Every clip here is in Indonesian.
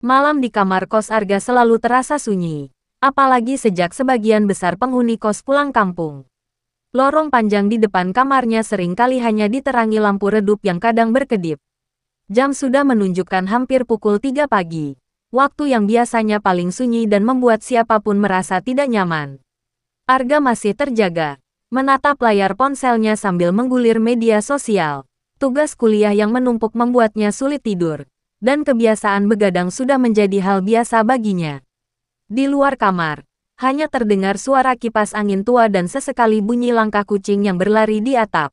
Malam di kamar kos Arga selalu terasa sunyi. Apalagi sejak sebagian besar penghuni kos pulang kampung. Lorong panjang di depan kamarnya sering kali hanya diterangi lampu redup yang kadang berkedip. Jam sudah menunjukkan hampir pukul 3 pagi. Waktu yang biasanya paling sunyi dan membuat siapapun merasa tidak nyaman. Arga masih terjaga, menatap layar ponselnya sambil menggulir media sosial. Tugas kuliah yang menumpuk membuatnya sulit tidur. Dan kebiasaan begadang sudah menjadi hal biasa baginya. Di luar kamar, hanya terdengar suara kipas angin tua dan sesekali bunyi langkah kucing yang berlari di atap.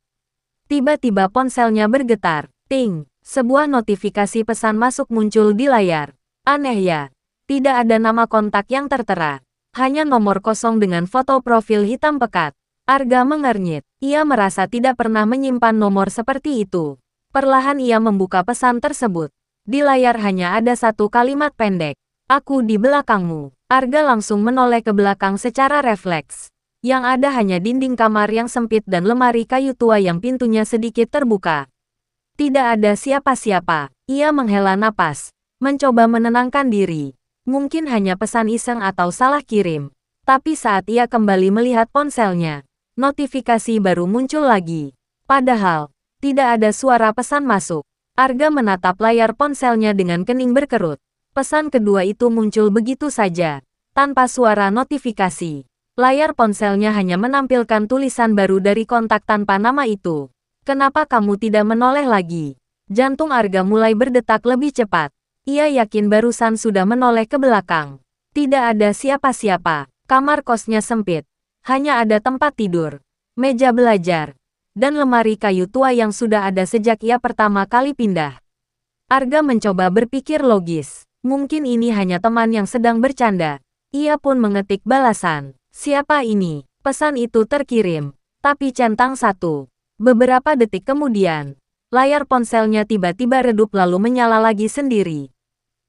Tiba-tiba ponselnya bergetar. Ting! Sebuah notifikasi pesan masuk muncul di layar. Aneh ya, tidak ada nama kontak yang tertera. Hanya nomor kosong dengan foto profil hitam pekat. Arga mengernyit. Ia merasa tidak pernah menyimpan nomor seperti itu. Perlahan ia membuka pesan tersebut. Di layar hanya ada satu kalimat pendek. Aku di belakangmu. Arga langsung menoleh ke belakang secara refleks. Yang ada hanya dinding kamar yang sempit dan lemari kayu tua yang pintunya sedikit terbuka. Tidak ada siapa-siapa. Ia menghela napas. Mencoba menenangkan diri. Mungkin hanya pesan iseng atau salah kirim. Tapi saat ia kembali melihat ponselnya, notifikasi baru muncul lagi. Padahal, tidak ada suara pesan masuk. Arga menatap layar ponselnya dengan kening berkerut. Pesan kedua itu muncul begitu saja, tanpa suara notifikasi. Layar ponselnya hanya menampilkan tulisan baru dari kontak tanpa nama itu. Kenapa kamu tidak menoleh lagi? Jantung Arga mulai berdetak lebih cepat. Ia yakin barusan sudah menoleh ke belakang. Tidak ada siapa-siapa. Kamar kosnya sempit. Hanya ada tempat tidur, meja belajar, dan lemari kayu tua yang sudah ada sejak ia pertama kali pindah. Arga mencoba berpikir logis. Mungkin ini hanya teman yang sedang bercanda. Ia pun mengetik balasan. Siapa ini? Pesan itu terkirim, tapi centang satu. Beberapa detik kemudian, layar ponselnya tiba-tiba redup lalu menyala lagi sendiri.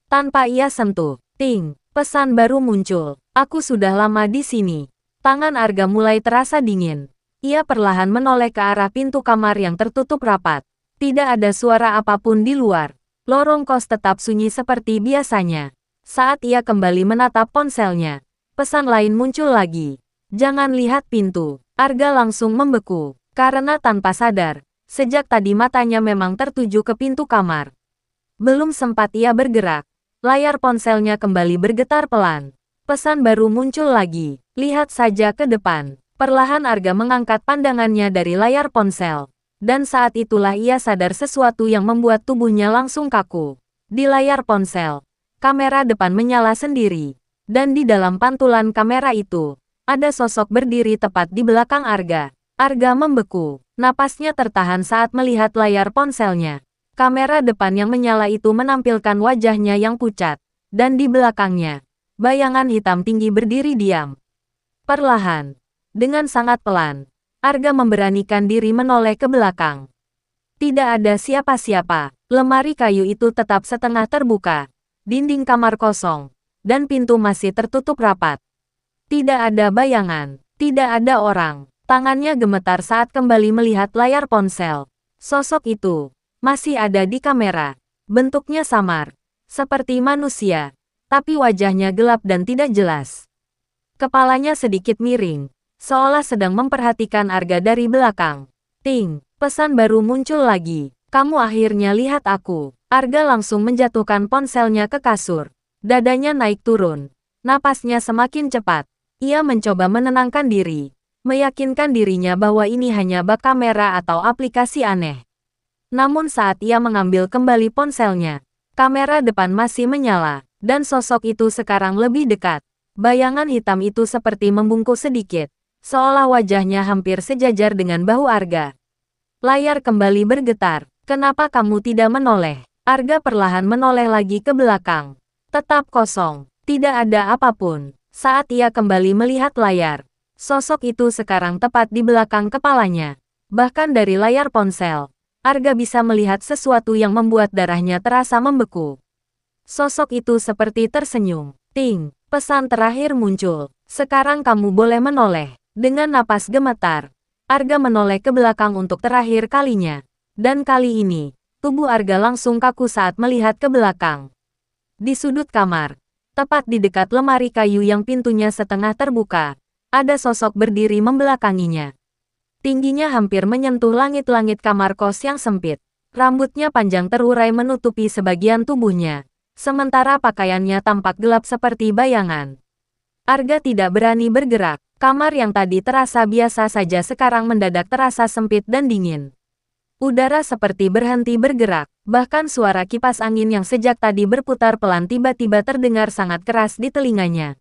Tanpa ia sentuh, ting, pesan baru muncul. Aku sudah lama di sini. Tangan Arga mulai terasa dingin. Ia perlahan menoleh ke arah pintu kamar yang tertutup rapat. Tidak ada suara apapun di luar. Lorong kos tetap sunyi seperti biasanya. Saat ia kembali menatap ponselnya, pesan lain muncul lagi. Jangan lihat pintu. Arga langsung membeku. Karena tanpa sadar, sejak tadi matanya memang tertuju ke pintu kamar. Belum sempat ia bergerak, layar ponselnya kembali bergetar pelan. Pesan baru muncul lagi. Lihat saja ke depan. Perlahan Arga mengangkat pandangannya dari layar ponsel. Dan saat itulah ia sadar sesuatu yang membuat tubuhnya langsung kaku. Di layar ponsel, kamera depan menyala sendiri. Dan di dalam pantulan kamera itu, ada sosok berdiri tepat di belakang Arga. Arga membeku. Napasnya tertahan saat melihat layar ponselnya. Kamera depan yang menyala itu menampilkan wajahnya yang pucat. Dan di belakangnya, bayangan hitam tinggi berdiri diam. Perlahan, dengan sangat pelan, Arga memberanikan diri menoleh ke belakang. Tidak ada siapa-siapa. Lemari kayu itu tetap setengah terbuka. Dinding kamar kosong. Dan pintu masih tertutup rapat. Tidak ada bayangan. Tidak ada orang. Tangannya gemetar saat kembali melihat layar ponsel. Sosok itu masih ada di kamera. Bentuknya samar. Seperti manusia. Tapi wajahnya gelap dan tidak jelas. Kepalanya sedikit miring, seolah sedang memperhatikan Arga dari belakang. Ting, pesan baru muncul lagi. Kamu akhirnya lihat aku. Arga langsung menjatuhkan ponselnya ke kasur. Dadanya naik turun. Napasnya semakin cepat. Ia mencoba menenangkan diri. Meyakinkan dirinya bahwa ini hanya bug kamera atau aplikasi aneh. Namun saat ia mengambil kembali ponselnya, kamera depan masih menyala. Dan sosok itu sekarang lebih dekat. Bayangan hitam itu seperti membungkuk sedikit, seolah wajahnya hampir sejajar dengan bahu Arga. Layar kembali bergetar. Kenapa kamu tidak menoleh? Arga perlahan menoleh lagi ke belakang. Tetap kosong. Tidak ada apapun. Saat ia kembali melihat layar, sosok itu sekarang tepat di belakang kepalanya. Bahkan dari layar ponsel, Arga bisa melihat sesuatu yang membuat darahnya terasa membeku. Sosok itu seperti tersenyum. Ting. Pesan terakhir muncul. Sekarang kamu boleh menoleh. Dengan napas gemetar, Arga menoleh ke belakang untuk terakhir kalinya. Dan kali ini, tubuh Arga langsung kaku saat melihat ke belakang. Di sudut kamar, tepat di dekat lemari kayu yang pintunya setengah terbuka, ada sosok berdiri membelakanginya. Tingginya hampir menyentuh langit-langit kamar kos yang sempit. Rambutnya panjang terurai menutupi sebagian tubuhnya, sementara pakaiannya tampak gelap seperti bayangan. Arga tidak berani bergerak. Kamar yang tadi terasa biasa saja sekarang mendadak terasa sempit dan dingin. Udara seperti berhenti bergerak, bahkan suara kipas angin yang sejak tadi berputar pelan tiba-tiba terdengar sangat keras di telinganya.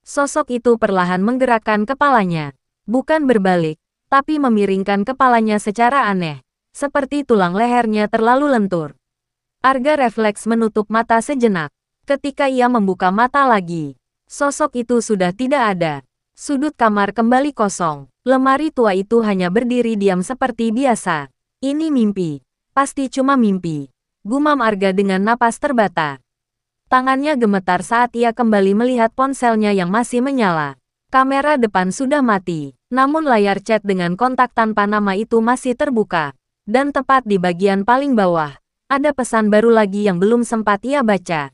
Sosok itu perlahan menggerakkan kepalanya, bukan berbalik, tapi memiringkan kepalanya secara aneh, seperti tulang lehernya terlalu lentur. Arga refleks menutup mata sejenak. Ketika ia membuka mata lagi, sosok itu sudah tidak ada. Sudut kamar kembali kosong. Lemari tua itu hanya berdiri diam seperti biasa. Ini mimpi. Pasti cuma mimpi. Gumam Arga dengan napas terbata. Tangannya gemetar saat ia kembali melihat ponselnya yang masih menyala. Kamera depan sudah mati, namun layar chat dengan kontak tanpa nama itu masih terbuka. Dan tepat di bagian paling bawah, ada pesan baru lagi yang belum sempat ia baca.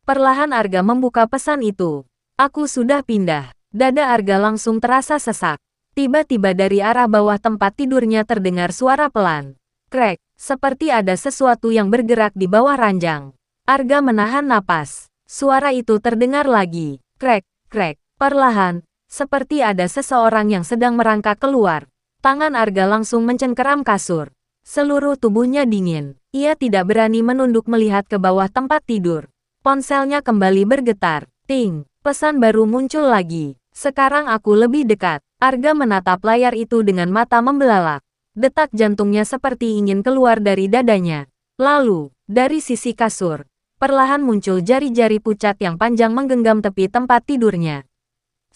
Perlahan Arga membuka pesan itu. Aku sudah pindah. Dada Arga langsung terasa sesak. Tiba-tiba dari arah bawah tempat tidurnya terdengar suara pelan. Krek, seperti ada sesuatu yang bergerak di bawah ranjang. Arga menahan napas. Suara itu terdengar lagi. Krek, krek, perlahan, seperti ada seseorang yang sedang merangkak keluar. Tangan Arga langsung mencengkeram kasur. Seluruh tubuhnya dingin. Ia tidak berani menunduk melihat ke bawah tempat tidur. Ponselnya kembali bergetar. Ting, pesan baru muncul lagi. Sekarang aku lebih dekat. Arga menatap layar itu dengan mata membelalak. Detak jantungnya seperti ingin keluar dari dadanya. Lalu, dari sisi kasur, perlahan muncul jari-jari pucat yang panjang menggenggam tepi tempat tidurnya.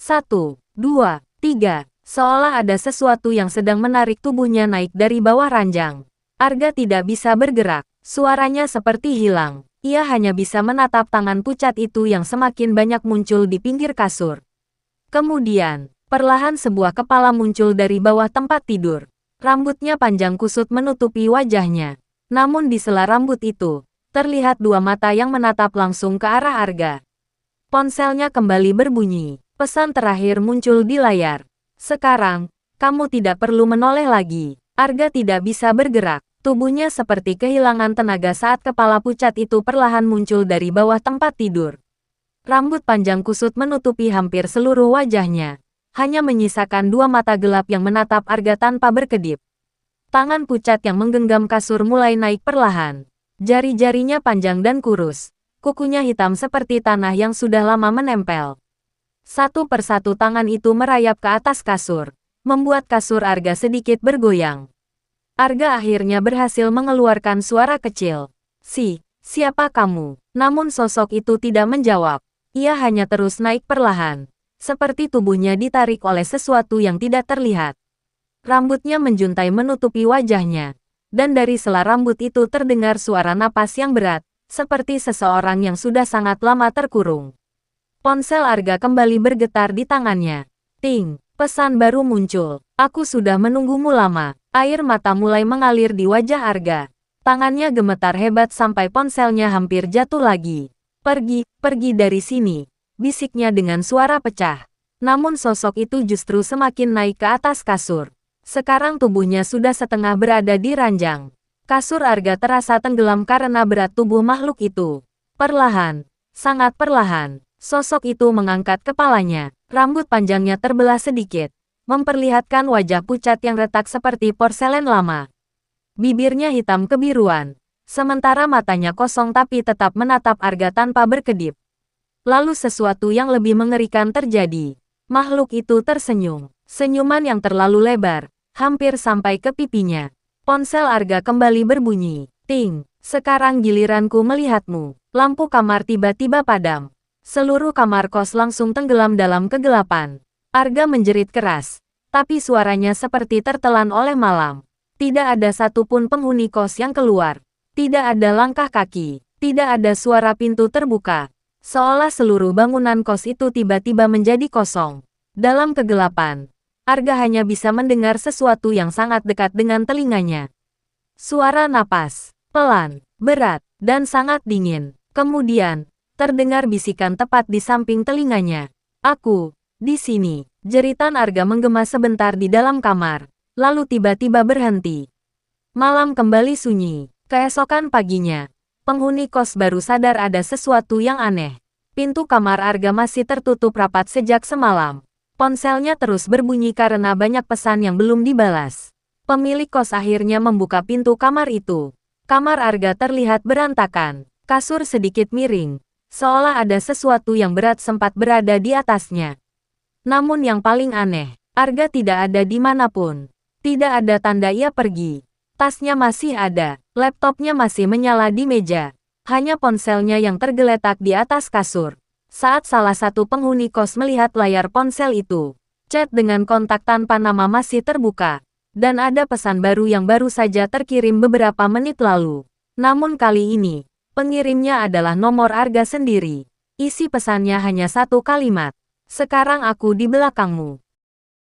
1, 2, 3. Seolah ada sesuatu yang sedang menarik tubuhnya naik dari bawah ranjang. Arga tidak bisa bergerak. Suaranya seperti hilang. Ia hanya bisa menatap tangan pucat itu yang semakin banyak muncul di pinggir kasur. Kemudian, perlahan sebuah kepala muncul dari bawah tempat tidur. Rambutnya panjang kusut menutupi wajahnya. Namun di sela rambut itu, terlihat dua mata yang menatap langsung ke arah Arga. Ponselnya kembali berbunyi. Pesan terakhir muncul di layar. Sekarang, kamu tidak perlu menoleh lagi. Arga tidak bisa bergerak. Tubuhnya seperti kehilangan tenaga saat kepala pucat itu perlahan muncul dari bawah tempat tidur. Rambut panjang kusut menutupi hampir seluruh wajahnya. Hanya menyisakan dua mata gelap yang menatap Arga tanpa berkedip. Tangan pucat yang menggenggam kasur mulai naik perlahan. Jari-jarinya panjang dan kurus. Kukunya hitam seperti tanah yang sudah lama menempel. Satu persatu tangan itu merayap ke atas kasur, membuat kasur Arga sedikit bergoyang. Arga akhirnya berhasil mengeluarkan suara kecil. Siapa kamu? Namun sosok itu tidak menjawab. Ia hanya terus naik perlahan, seperti tubuhnya ditarik oleh sesuatu yang tidak terlihat. Rambutnya menjuntai menutupi wajahnya, dan dari sela rambut itu terdengar suara napas yang berat, seperti seseorang yang sudah sangat lama terkurung. Ponsel Arga kembali bergetar di tangannya. Ting, pesan baru muncul. Aku sudah menunggumu lama. Air mata mulai mengalir di wajah Arga. Tangannya gemetar hebat sampai ponselnya hampir jatuh lagi. Pergi dari sini, bisiknya dengan suara pecah. Namun sosok itu justru semakin naik ke atas kasur. Sekarang tubuhnya sudah setengah berada di ranjang. Kasur Arga terasa tenggelam karena berat tubuh makhluk itu. Perlahan, sangat perlahan. Sosok itu mengangkat kepalanya, rambut panjangnya terbelah sedikit, memperlihatkan wajah pucat yang retak seperti porselen lama. Bibirnya hitam kebiruan, sementara matanya kosong tapi tetap menatap Arga tanpa berkedip. Lalu sesuatu yang lebih mengerikan terjadi. Makhluk itu tersenyum, senyuman yang terlalu lebar, hampir sampai ke pipinya. Ponsel Arga kembali berbunyi. Ting, sekarang giliranku melihatmu. Lampu kamar tiba-tiba padam. Seluruh kamar kos langsung tenggelam dalam kegelapan. Arga menjerit keras, tapi suaranya seperti tertelan oleh malam. Tidak ada satupun penghuni kos yang keluar. Tidak ada langkah kaki. Tidak ada suara pintu terbuka. Seolah seluruh bangunan kos itu tiba-tiba menjadi kosong. Dalam kegelapan, Arga hanya bisa mendengar sesuatu yang sangat dekat dengan telinganya. Suara napas, pelan, berat, dan sangat dingin. Kemudian, Terdengar bisikan tepat di samping telinganya. Aku, di sini. Jeritan Arga menggema sebentar di dalam kamar, lalu tiba-tiba berhenti. Malam kembali sunyi. Keesokan paginya, penghuni kos baru sadar ada sesuatu yang aneh. Pintu kamar Arga masih tertutup rapat sejak semalam. Ponselnya terus berbunyi karena banyak pesan yang belum dibalas. Pemilik kos akhirnya membuka pintu kamar itu. Kamar Arga terlihat berantakan. Kasur sedikit miring, seolah ada sesuatu yang berat sempat berada di atasnya. Namun yang paling aneh, Arga tidak ada di manapun. Tidak ada tanda ia pergi. Tasnya masih ada, laptopnya masih menyala di meja. Hanya ponselnya yang tergeletak di atas kasur. Saat salah satu penghuni kos melihat layar ponsel itu, chat dengan kontak tanpa nama masih terbuka. Dan ada pesan baru yang baru saja terkirim beberapa menit lalu. Namun kali ini, pengirimnya adalah nomor Arga sendiri. Isi pesannya hanya satu kalimat. Sekarang aku di belakangmu.